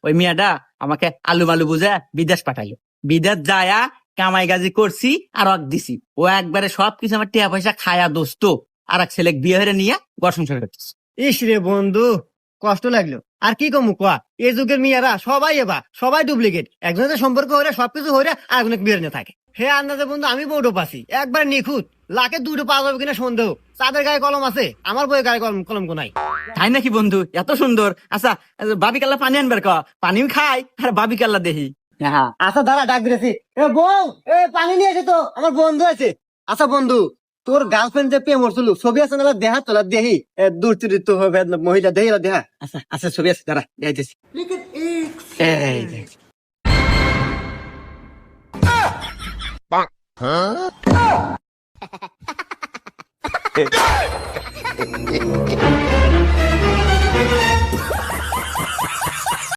ওই মিয়াটা আমাকে আলু মালু বুঝে বিদেশ পাঠাইলো। বিদেশ যায়া কামাই গাজি করছি আর অক দিছি। ও একবারে সবকিছু আমার টিয়া পয়সা খায়া দোস্ত আর এক ছেলে বিয়ে হয়ে নিয়ে ঘর সংসার করতেছে। ইস রে বন্ধু, কষ্ট লাগলো। আর কি কমু কোয়া, এই যুগের মেয়েরা সবাই ডুপ্লিকেট। একজনের সম্পর্ক হলে সবকিছু হলে আর অনেক বিয়ে নিয়ে থাকে। হে আন্দাজে বন্ধু, আমি বউটো পাচ্ছি একবার নিখুঁত, লাখে দুটো পাওয়া যাবে কিনা সন্দেহ। চাঁদের গায়ে কলম আছে, আমার বইয়ের গায়ে কলম নাই। তাই নাকি বন্ধু? এত সুন্দর। আচ্ছা, বাবি কাল্লা পানি আনবার ক, পানিও খাই আর বাবি কাল্লা দেখি। হ্যাঁ আচ্ছা, দাঁড়া, ডাক দিয়েছি। এ বউ, এ পানি নিয়ে এসে তো, আমার বন্ধু আছে। আচ্ছা বন্ধু, তোর গার্লফ্রেন্ড যে প্রেম করছিল, ছবি আছে না? দেহা তোলা দেহি, দূর চরিত্র হবে মহিলা, দেহি দেহা। আচ্ছা আচ্ছা, ছবি আছে, দাঁড়া দেখাইতেছি। এই দেখ।